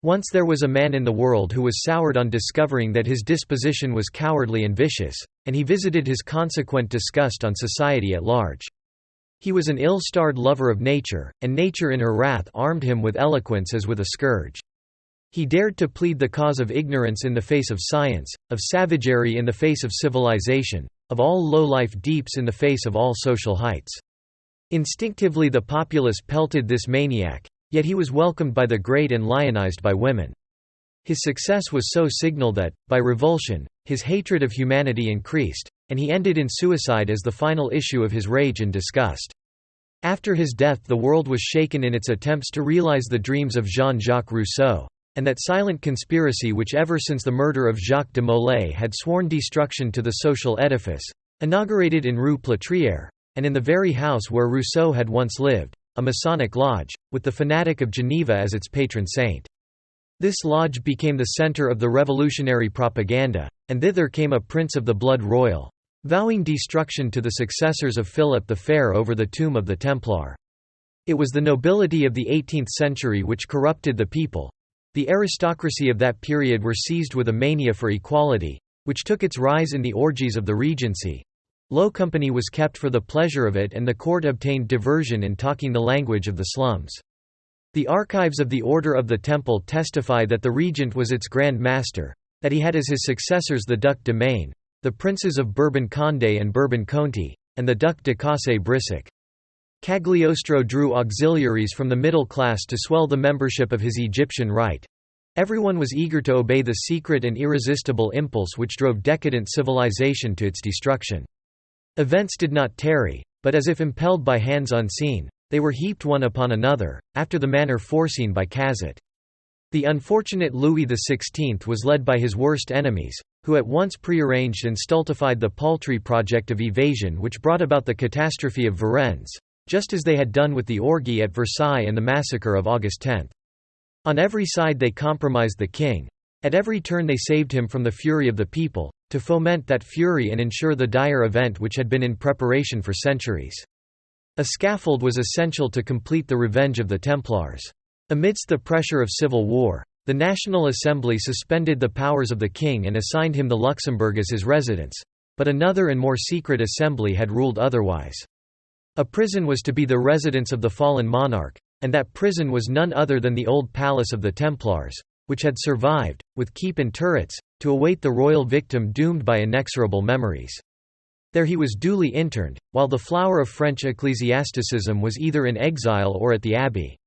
Once there was a man in the world who was soured on discovering that his disposition was cowardly and vicious, and he visited his consequent disgust on society at large. He was an ill-starred lover of nature, and nature in her wrath armed him with eloquence as with a scourge. He dared to plead the cause of ignorance in the face of science, of savagery in the face of civilization, of all low-life deeps in the face of all social heights. Instinctively the populace pelted this maniac, yet he was welcomed by the great and lionized by women. His success was so signal that, by revulsion, his hatred of humanity increased, and he ended in suicide as the final issue of his rage and disgust. After his death the world was shaken in its attempts to realize the dreams of Jean-Jacques Rousseau, and that silent conspiracy which ever since the murder of Jacques de Molay had sworn destruction to the social edifice, inaugurated in Rue Plâtrière, and in the very house where Rousseau had once lived, a Masonic lodge, with the fanatic of Geneva as its patron saint. This lodge became the center of the revolutionary propaganda, and thither came a prince of the blood royal, vowing destruction to the successors of Philip the Fair over the tomb of the Templar. It was the nobility of the 18th century which corrupted the people. The aristocracy of that period were seized with a mania for equality, which took its rise in the orgies of the Regency. Low company was kept for the pleasure of it, and the court obtained diversion in talking the language of the slums. The archives of the Order of the Temple testify that the regent was its Grand Master, that he had as his successors the Duc de Maine, the princes of Bourbon-Condé and Bourbon-Conti, and the Duc de Cossé-Brissac. Cagliostro drew auxiliaries from the middle class to swell the membership of his Egyptian Rite. Everyone was eager to obey the secret and irresistible impulse which drove decadent civilization to its destruction. Events did not tarry, but as if impelled by hands unseen, they were heaped one upon another, after the manner foreseen by Cazot. The unfortunate Louis XVI was led by his worst enemies, who at once prearranged and stultified the paltry project of evasion which brought about the catastrophe of Varennes, just as they had done with the orgy at Versailles and the massacre of August 10. On every side they compromised the king. At every turn they saved him from the fury of the people, to foment that fury and ensure the dire event which had been in preparation for centuries. A scaffold was essential to complete the revenge of the Templars. Amidst the pressure of civil war, the National Assembly suspended the powers of the king and assigned him the Luxembourg as his residence, but another and more secret assembly had ruled otherwise. A prison was to be the residence of the fallen monarch, and that prison was none other than the old palace of the Templars, which had survived, with keep and turrets, to await the royal victim doomed by inexorable memories. There he was duly interned, while the flower of French ecclesiasticism was either in exile or at the abbey.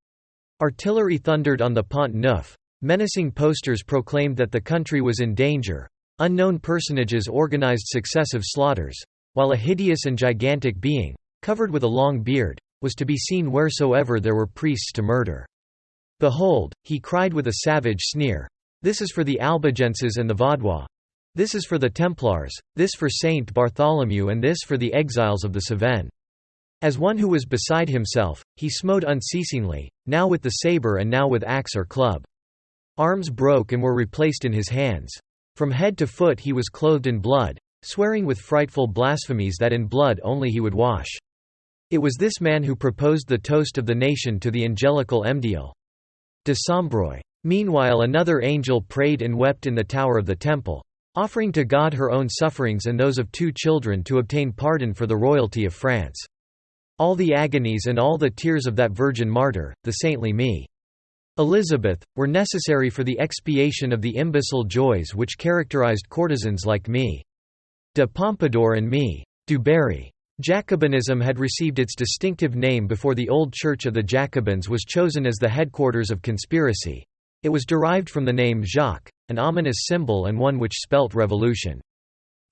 Artillery thundered on the Pont Neuf, menacing posters proclaimed that the country was in danger, unknown personages organized successive slaughters, while a hideous and gigantic being, covered with a long beard, was to be seen wheresoever there were priests to murder. "Behold," he cried with a savage sneer, "this is for the Albigenses and the Vaudois. This is for the Templars, this for Saint Bartholomew, and this for the exiles of the Cevennes." As one who was beside himself, he smote unceasingly, now with the sabre and now with axe or club. Arms broke and were replaced in his hands. From head to foot he was clothed in blood, swearing with frightful blasphemies that in blood only he would wash. It was this man who proposed the toast of the nation to the angelical M'Diel de Sombreuil. Meanwhile another angel prayed and wept in the tower of the temple, offering to God her own sufferings and those of 2 children to obtain pardon for the royalty of France. All the agonies and all the tears of that virgin martyr, the saintly me, Elizabeth, were necessary for the expiation of the imbecile joys which characterized courtesans like me, de Pompadour and me, du Barry. Jacobinism had received its distinctive name before the old Church of the Jacobins was chosen as the headquarters of conspiracy. It was derived from the name Jacques, an ominous symbol and one which spelt revolution.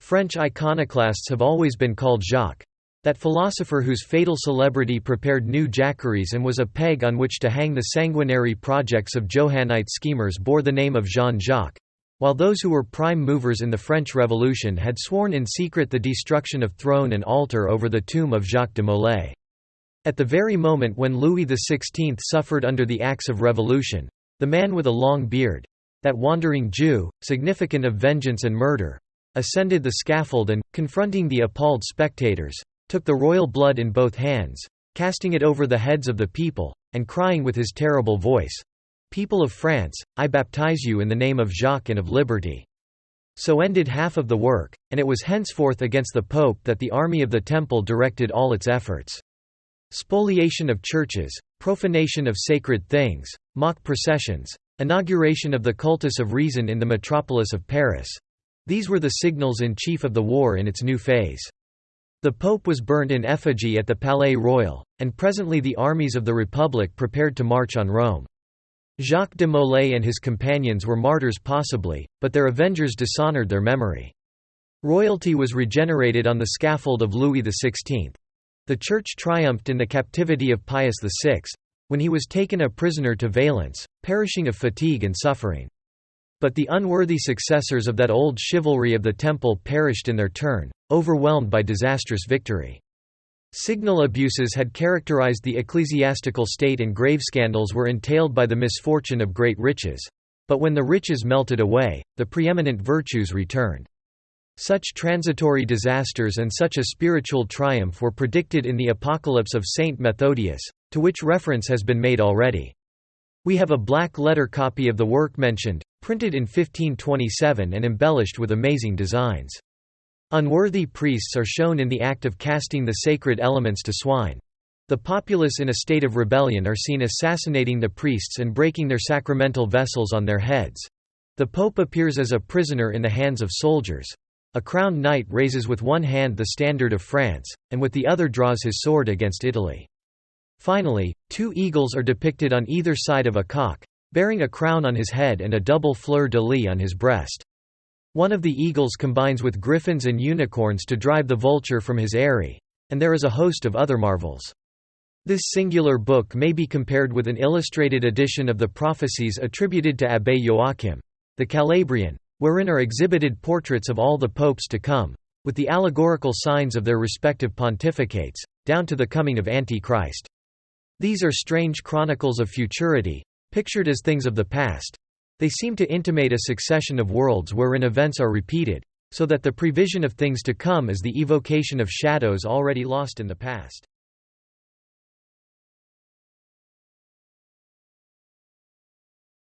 French iconoclasts have always been called Jacques. That philosopher whose fatal celebrity prepared new Jacqueries and was a peg on which to hang the sanguinary projects of Johannite schemers bore the name of Jean-Jacques, while those who were prime movers in the French Revolution had sworn in secret the destruction of throne and altar over the tomb of Jacques de Molay. At the very moment when Louis XVI suffered under the axe of revolution, the man with a long beard, that wandering Jew, significant of vengeance and murder, ascended the scaffold and, confronting the appalled spectators, took the royal blood in both hands, casting it over the heads of the people, and crying with his terrible voice, "People of France, I baptize you in the name of Jacques and of liberty." So ended half of the work, and it was henceforth against the Pope that the army of the Temple directed all its efforts. Spoliation of churches, profanation of sacred things, mock processions, inauguration of the cultus of reason in the metropolis of Paris—these were the signals in chief of the war in its new phase. The Pope was burnt in effigy at the Palais Royal, and presently the armies of the Republic prepared to march on Rome. Jacques de Molay and his companions were martyrs possibly, but their avengers dishonoured their memory. Royalty was regenerated on the scaffold of Louis XVI. The Church triumphed in the captivity of Pius VI, when he was taken a prisoner to Valence, perishing of fatigue and suffering. But the unworthy successors of that old chivalry of the Temple perished in their turn, overwhelmed by disastrous victory. Signal abuses had characterized the ecclesiastical state and grave scandals were entailed by the misfortune of great riches. But when the riches melted away, the preeminent virtues returned. Such transitory disasters and such a spiritual triumph were predicted in the Apocalypse of Saint Methodius, to which reference has been made already. We have a black-letter copy of the work mentioned, printed in 1527 and embellished with amazing designs. Unworthy priests are shown in the act of casting the sacred elements to swine. The populace in a state of rebellion are seen assassinating the priests and breaking their sacramental vessels on their heads. The Pope appears as a prisoner in the hands of soldiers. A crowned knight raises with one hand the standard of France, and with the other draws his sword against Italy. Finally, two eagles are depicted on either side of a cock, bearing a crown on his head and a double fleur-de-lis on his breast. One of the eagles combines with griffins and unicorns to drive the vulture from his eyrie, and there is a host of other marvels. This singular book may be compared with an illustrated edition of the prophecies attributed to Abbé Joachim, the Calabrian, wherein are exhibited portraits of all the popes to come, with the allegorical signs of their respective pontificates, down to the coming of Antichrist. These are strange chronicles of futurity, pictured as things of the past. They seem to intimate a succession of worlds wherein events are repeated, so that the prevision of things to come is the evocation of shadows already lost in the past.